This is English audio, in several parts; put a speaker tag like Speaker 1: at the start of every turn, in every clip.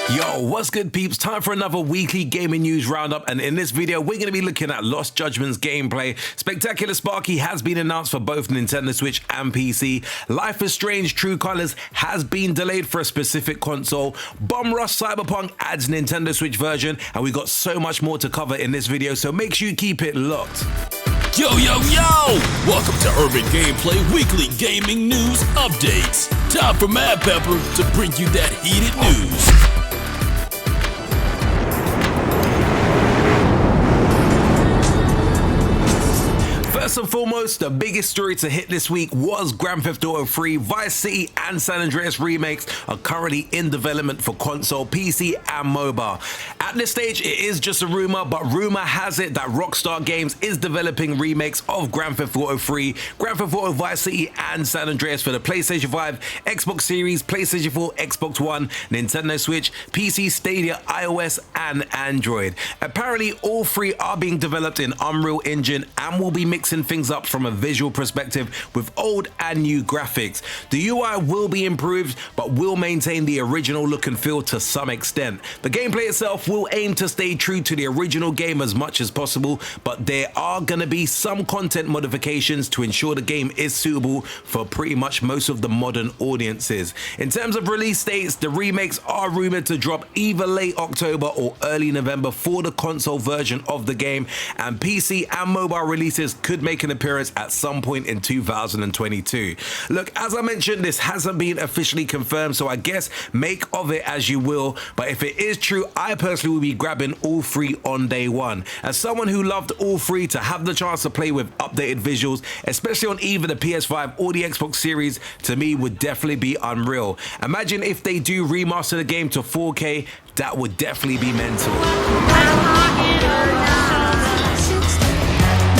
Speaker 1: Yo, what's good peeps? Time for another weekly gaming news roundup, and in this video we're going to be looking at Lost Judgment's gameplay. Spectacular Sparky has been announced for both Nintendo Switch and PC. Life is Strange True Colors has been delayed for a specific console. Bomb Rush Cyberpunk adds Nintendo Switch version, and we got so much more to cover in this video, so make sure you keep it locked.
Speaker 2: Yo, yo, yo! Welcome to Urban Gameplay Weekly Gaming News Updates. Time for Mad Pepper to bring you that heated news.
Speaker 1: First and foremost, the biggest story to hit this week was Grand Theft Auto 3, Vice City and San Andreas remakes are currently in development for console, PC and mobile. At this stage, it is just a rumor, but rumor has it that Rockstar Games is developing remakes of Grand Theft Auto 3, Grand Theft Auto Vice City and San Andreas for the PlayStation 5, Xbox Series, PlayStation 4, Xbox One, Nintendo Switch, PC, Stadia, iOS and Android. Apparently, all three are being developed in Unreal Engine and will be mixing things up from a visual perspective with old and new graphics. The UI will be improved but will maintain the original look and feel to some extent. The gameplay itself will aim to stay true to the original game as much as possible, but there are going to be some content modifications to ensure the game is suitable for pretty much most of the modern audiences. In terms of release dates, the remakes are rumored to drop either late October or early November for the console version of the game, and PC and mobile releases could make an appearance at some point in 2022. Look, as I mentioned, this hasn't been officially confirmed, so I guess make of it as you will, but if it is true, I personally will be grabbing all three on day one. As someone who loved all three, to have the chance to play with updated visuals, especially on either the PS5 or the Xbox Series, to me would definitely be unreal. Imagine if they do remaster the game to 4K, that would definitely be mental.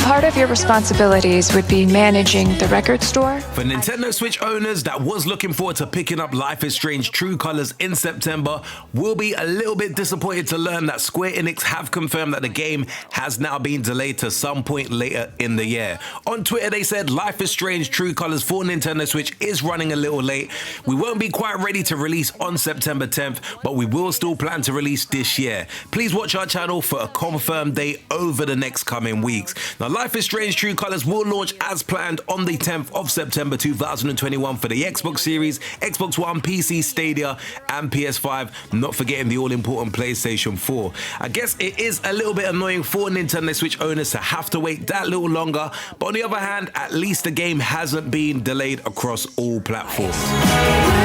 Speaker 3: Part of your responsibilities would be managing the record store.
Speaker 1: For Nintendo Switch owners that was looking forward to picking up Life is Strange True Colors in September, will be a little bit disappointed to learn that Square Enix have confirmed that the game has now been delayed to some point later in the year. On Twitter they said Life is Strange True Colors for Nintendo Switch is running a little late. We won't be quite ready to release on September 10th, but we will still plan to release this year. Please watch our channel for a confirmed date over the next coming weeks. Now, Life is Strange True Colors will launch as planned on the 10th of September 2021 for the Xbox Series, Xbox One, PC, Stadia and PS5, not forgetting the all-important PlayStation 4. I guess it is a little bit annoying for Nintendo Switch owners to have to wait that little longer, but on the other hand, at least the game hasn't been delayed across all platforms.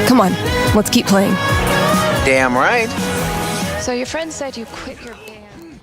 Speaker 3: Come on, let's keep playing.
Speaker 4: Damn right.
Speaker 3: So your friend said you quit your band.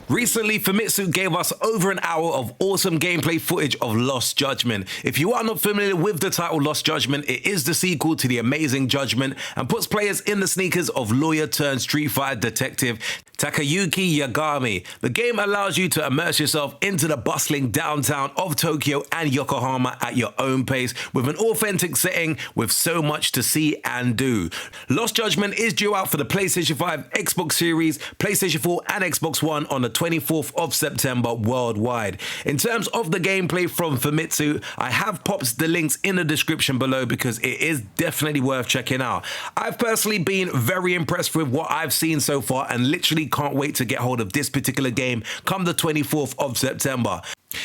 Speaker 1: Recently, Famitsu gave us over an hour of awesome gameplay footage of Lost Judgment. If you are not familiar with the title Lost Judgment, it is the sequel to The Amazing Judgment and puts players in the sneakers of lawyer turned street fighter detective Takayuki Yagami. The game allows you to immerse yourself into the bustling downtown of Tokyo and Yokohama at your own pace, with an authentic setting with so much to see and do. Lost Judgment is due out for the PlayStation 5, Xbox Series, PlayStation 4 and Xbox One on the 24th of September worldwide. In terms of the gameplay from Famitsu, I have popped the links in the description below because it is definitely worth checking out. I've personally been very impressed with what I've seen so far and literally can't wait to get hold of this particular game come the 24th of September.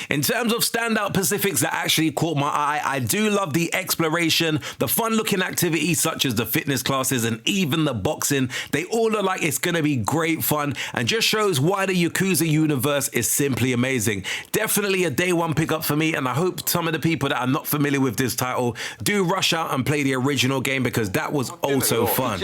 Speaker 1: In terms of standout specifics that actually caught my eye, I do love the exploration, the fun-looking activities such as the fitness classes and even the boxing. They all look like it's going to be great fun and just shows why the Yakuza universe is simply amazing. Definitely a day one pickup for me, and I hope some of the people that are not familiar with this title do rush out and play the original game because that was also fun.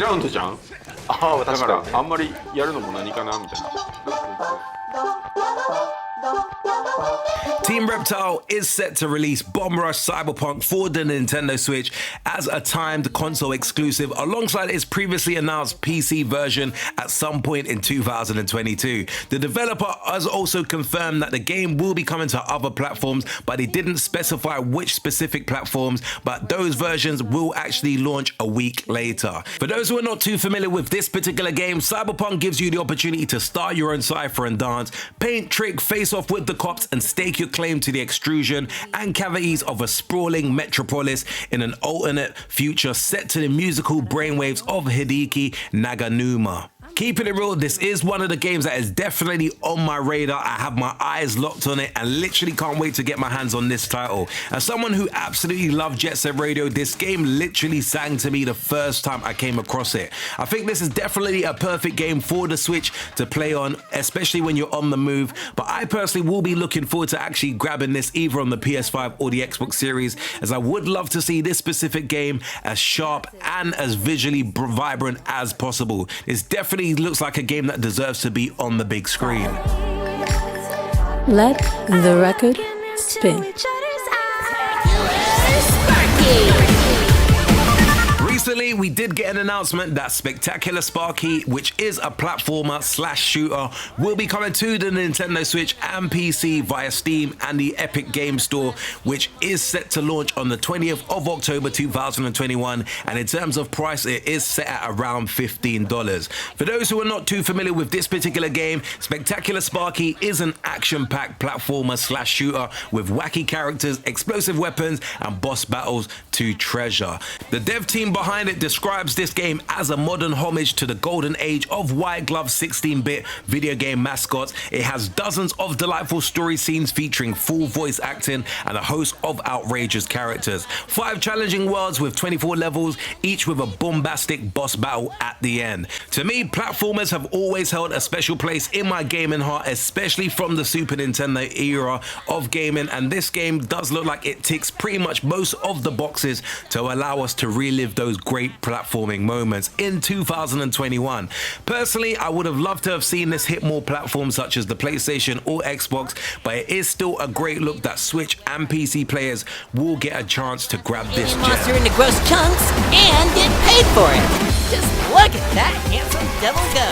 Speaker 1: Team Reptile is set to release Bomb Rush Cyberpunk for the Nintendo Switch as a timed console exclusive alongside its previously announced PC version at some point in 2022. The developer has also confirmed that the game will be coming to other platforms, but they didn't specify which specific platforms, but those versions will actually launch a week later. For those who are not too familiar with this particular game, Cyberpunk gives you the opportunity to start your own cipher and dance, paint, trick, face off with the cops and stake your claim claim to the extrusion and cavities of a sprawling metropolis in an alternate future set to the musical brainwaves of Hideki Naganuma. Keeping it real, this is one of the games that is definitely on my radar. I have my eyes locked on it and literally can't wait to get my hands on this title. As someone who absolutely loved Jet Set Radio, this game literally sang to me the first time I came across it. I think this is definitely a perfect game for the Switch to play on, especially when you're on the move. But I personally will be looking forward to actually grabbing this either on the PS5 or the Xbox Series, as I would love to see this specific game as sharp and as visually vibrant as possible. It's definitely looks like a game that deserves to be on the big screen.
Speaker 5: Let the record spin.
Speaker 3: Sparky!
Speaker 1: Recently, we did get an announcement that Spectacular Sparky, which is a platformer/shooter, will be coming to the Nintendo Switch and PC via Steam and the Epic Game Store, which is set to launch on the 20th of October 2021. And in terms of price, it is set at around $15. For those who are not too familiar with this particular game, Spectacular Sparky is an action-packed platformer/shooter with wacky characters, explosive weapons, and boss battles to treasure. The dev team behind it describes this game as a modern homage to the golden age of white glove 16-bit video game mascots. It has dozens of delightful story scenes featuring full voice acting and a host of outrageous characters. 5 challenging worlds with 24 levels, each with a bombastic boss battle at the end. To me, platformers have always held a special place in my gaming heart, especially from the Super Nintendo era of gaming, and this game does look like it ticks pretty much most of the boxes to allow us to relive those great platforming moments in 2021. Personally, I would have loved to have seen this hit more platforms such as the PlayStation or Xbox, but it is still a great look that Switch and PC players will get a chance to grab this
Speaker 6: monster
Speaker 1: gem.
Speaker 6: into gross chunks and get paid for it. Just look at that handsome devil go.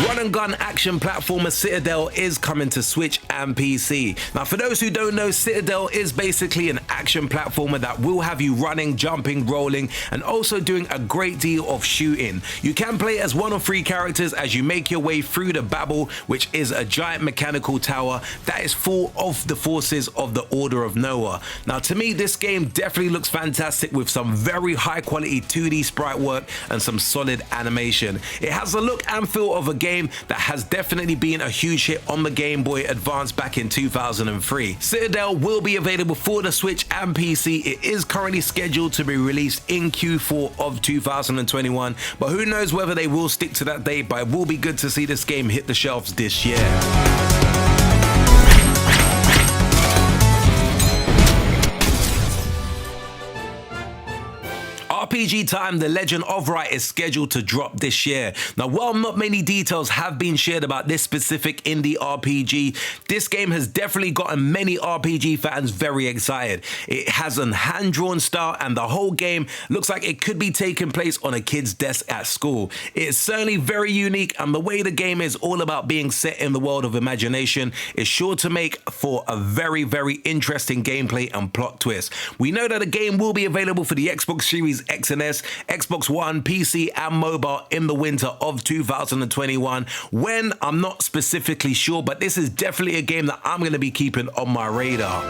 Speaker 1: Run and gun action platformer Citadel is coming to Switch and PC. Now, for those who don't know, Citadel is basically an action platformer that will have you running, jumping, rolling, and also doing a great deal of shooting. You can play as one of 3 characters as you make your way through the Babel, which is a giant mechanical tower that is full of the forces of the Order of Noah. Now, to me, this game definitely looks fantastic with some very high quality 2D sprite work and some solid animation. It has the look and feel of a game that has definitely been a huge hit on the Game Boy Advance back in 2003. Citadel will be available for the Switch and PC. It is currently scheduled to be released in Q4 of 2021, but who knows whether they will stick to that date, but it will be good to see this game hit the shelves this year. RPG Time: The Legend of Wright is scheduled to drop this year. Now, while not many details have been shared about this specific indie RPG, this game has definitely gotten many RPG fans very excited. It has a hand-drawn style and the whole game looks like it could be taking place on a kid's desk at school. It is certainly very unique, and the way the game is all about being set in the world of imagination is sure to make for a very, very interesting gameplay and plot twist. We know that the game will be available for the Xbox Series X and S, Xbox One, PC, and mobile in the winter of 2021. When, I'm not specifically sure, but this is definitely a game that I'm going to be keeping on my radar.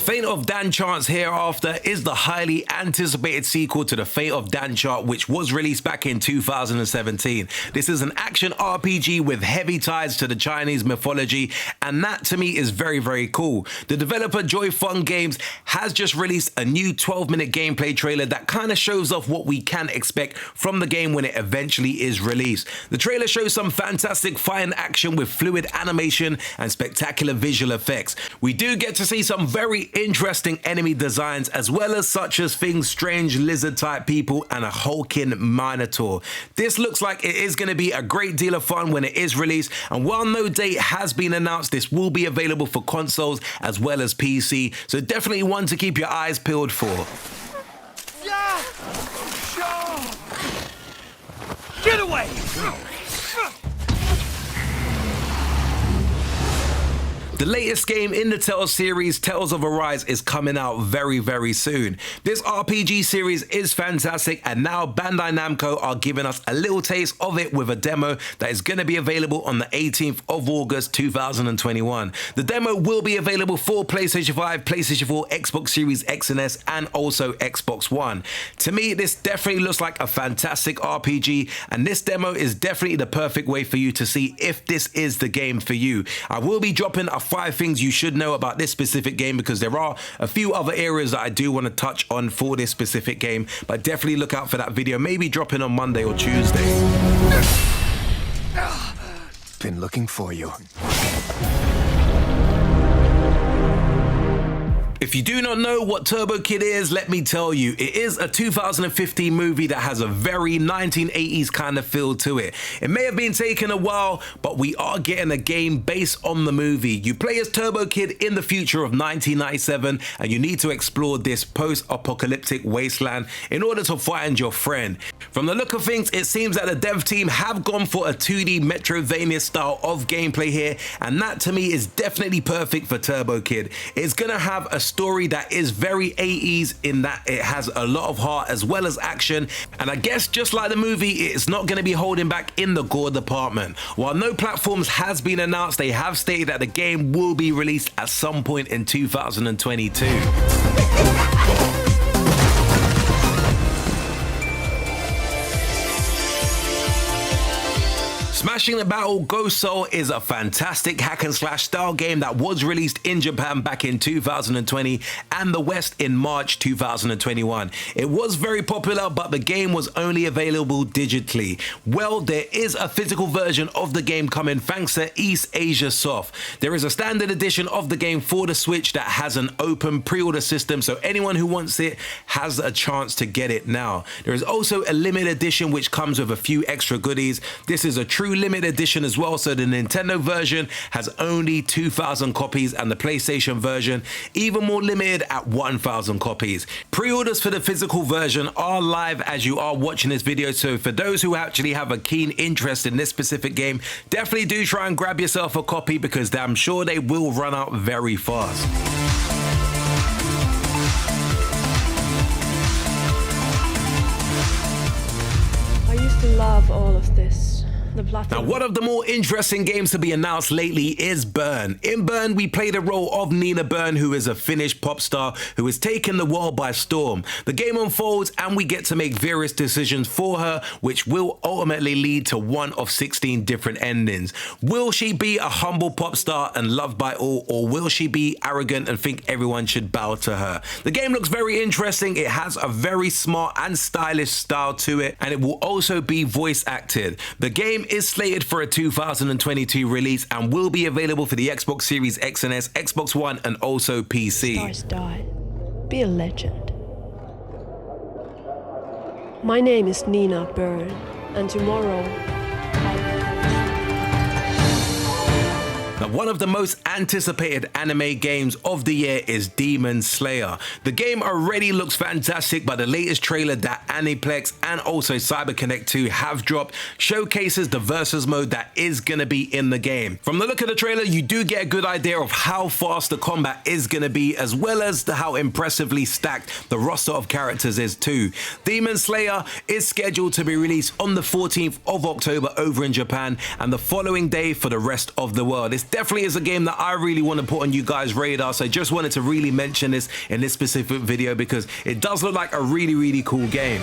Speaker 1: Fate of Danschant's Hereafter is the highly anticipated sequel to the Fate of Danschant, which was released back in 2017. This is an action RPG with heavy ties to the Chinese mythology, and that to me is very, very cool. The developer Joy Fun Games has just released a new 12-minute gameplay trailer that kind of shows off what we can expect from the game when it eventually is released. The trailer shows some fantastic fighting action with fluid animation and spectacular visual effects. We do get to see some very interesting enemy designs, as well as such as things strange lizard type people and a hulking minotaur. This looks like it is going to be a great deal of fun when it is released, and while no date has been announced, this will be available for consoles as well as PC, so definitely one to keep your eyes peeled for.
Speaker 7: Get away!
Speaker 1: The latest game in the Tales series, Tales of Arise, is coming out very soon. This RPG series is fantastic, and now Bandai Namco are giving us a little taste of it with a demo that is going to be available on the 18th of August 2021. The demo will be available for PlayStation 5, PlayStation 4, Xbox Series X and S, and also Xbox One. To me, this definitely looks like a fantastic RPG, and this demo is definitely the perfect way for you to see if this is the game for you. I will be dropping a 5 things you should know about this specific game, because there are a few other areas that I do want to touch on for this specific game, but definitely look out for that video, maybe dropping on Monday or Tuesday.
Speaker 7: Been looking for you.
Speaker 1: If you do not know what Turbo Kid is, let me tell you, it is a 2015 movie that has a very 1980s kind of feel to it. It may have been taken a while, but we are getting a game based on the movie. You play as Turbo Kid in the future of 1997, and you need to explore this post-apocalyptic wasteland in order to find your friend. From the look of things, it seems that the dev team have gone for a 2D Metroidvania style of gameplay here, and that to me is definitely perfect for Turbo Kid. It's gonna have a story that is very 80s in that it has a lot of heart as well as action, and I guess just like the movie, it's not going to be holding back in the gore department. While no platforms has been announced, they have stated that the game will be released at some point in 2022. Smashing the Battle Ghost Soul is a fantastic hack and slash style game that was released in Japan back in 2020 and the West in March 2021. It was very popular, but the game was only available digitally. Well, there is a physical version of the game coming thanks to East Asia Soft. There is a standard edition of the game for the Switch that has an open pre-order system, so anyone who wants it has a chance to get it now. There is also a limited edition which comes with a few extra goodies. This is a true limited edition as well, so the Nintendo version has only 2,000 copies and the PlayStation version even more limited at 1,000 copies. Pre-orders for the physical version are live as you are watching this video, so for those who actually have a keen interest in this specific game, definitely do try and grab yourself a copy, because I'm sure they will run out very fast.
Speaker 3: I used to love all of this.
Speaker 1: Now, one of the more interesting games to be announced lately is Burn. In Burn, we play the role of Nina Byrne, who is a Finnish pop star who has taken the world by storm. The game unfolds and we get to make various decisions for her, which will ultimately lead to one of 16 different endings. Will she be a humble pop star and loved by all, or will she be arrogant and think everyone should bow to her? The game looks very interesting. It has a very smart and stylish style to it, and it will also be voice acted. The game is slated for a 2022 release and will be available for the Xbox Series X and S, Xbox One, and also PC.
Speaker 3: Stars die. Be a legend. My name is Nina Byrne, and tomorrow
Speaker 1: Now, one of the most anticipated anime games of the year is Demon Slayer. The game already looks fantastic, but the latest trailer that Aniplex and also CyberConnect 2 have dropped showcases the versus mode that is going to be in the game. From the look of the trailer, you do get a good idea of how fast the combat is going to be, as well as how impressively stacked the roster of characters is too. Demon Slayer is scheduled to be released on the 14th of October over in Japan, and the following day for the rest of the world. This definitely is a game that I really want to put on you guys' radar, so I just wanted to really mention this in this specific video because it does look like a really cool game.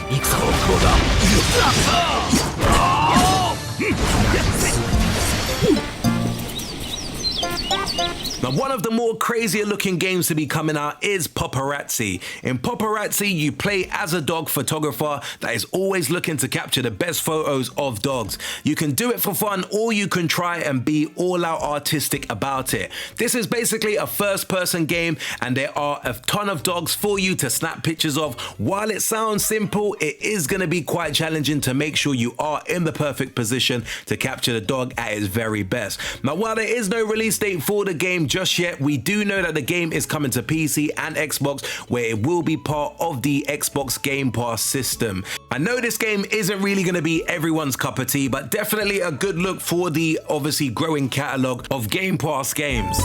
Speaker 1: Now, one of the more crazier looking games to be coming out is Pupperazzi. In Pupperazzi, you play as a dog photographer that is always looking to capture the best photos of dogs. You can do it for fun, or you can try and be all out artistic about it. This is basically a first person game, and there are a ton of dogs for you to snap pictures of. While it sounds simple, it is going to be quite challenging to make sure you are in the perfect position to capture the dog at its very best. Now, while there is no release date for the game just yet, we do know that the game is coming to PC and Xbox, where it will be part of the Xbox Game Pass system. I know this game isn't really going to be everyone's cup of tea, but definitely a good look for the obviously growing catalog of Game Pass games.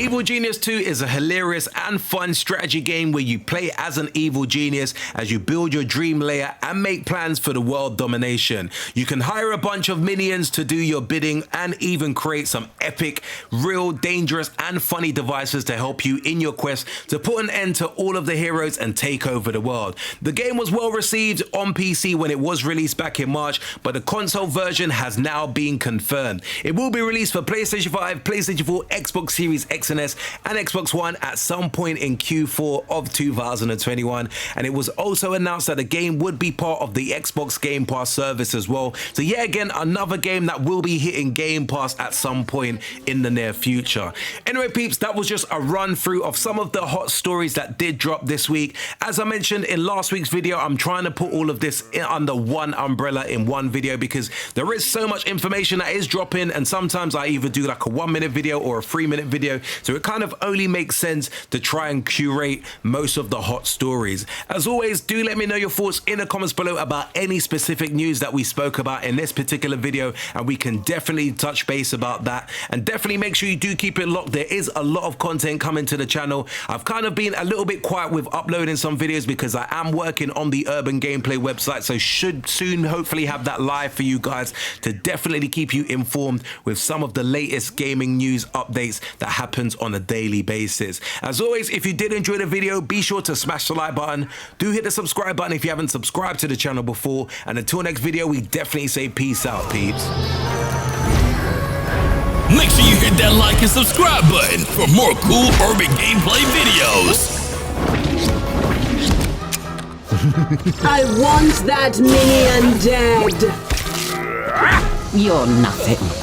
Speaker 1: Evil Genius 2 is a hilarious and fun strategy game where you play as an evil genius as you build your dream lair and make plans for the world domination. You can hire a bunch of minions to do your bidding and even create some epic, real, dangerous and funny devices to help you in your quest to put an end to all of the heroes and take over the world. The game was well received on PC when it was released back in March, but the console version has now been confirmed. It will be released for PlayStation 5, PlayStation 4, Xbox Series X and S and Xbox One at some point in Q4 of 2021, and it was also announced that the game would be part of the Xbox Game Pass service as well. So yeah, again, another game that will be hitting Game Pass at some point in the near future. Anyway peeps, that was just a run through of some of the hot stories that did drop this week. As I mentioned in last week's video, I'm trying to put all of this under one umbrella in one video because there is so much information that is dropping, and sometimes I either do like a 1-minute video or a 3-minute video, so it kind of only makes sense to try and curate most of the hot stories. As always, do let me know your thoughts in the comments below about any specific news that we spoke about in this particular video, and we can definitely touch base about that. And definitely make sure you do keep it locked. There is a lot of content coming to the channel. I've kind of been a little bit quiet with uploading some videos because I am working on the Urban Gameplay website, so should soon hopefully have that live for you guys to definitely keep you informed with some of the latest gaming news updates that happens on a daily basis. As always, if you did enjoy the video, be sure to smash the like button. Do hit the subscribe button if you haven't subscribed to the channel before, and until next video, we definitely say peace out, peeps.
Speaker 2: Make sure you hit that like and subscribe button for more cool urban gameplay videos.
Speaker 8: I want that minion dead.
Speaker 6: You're nothing.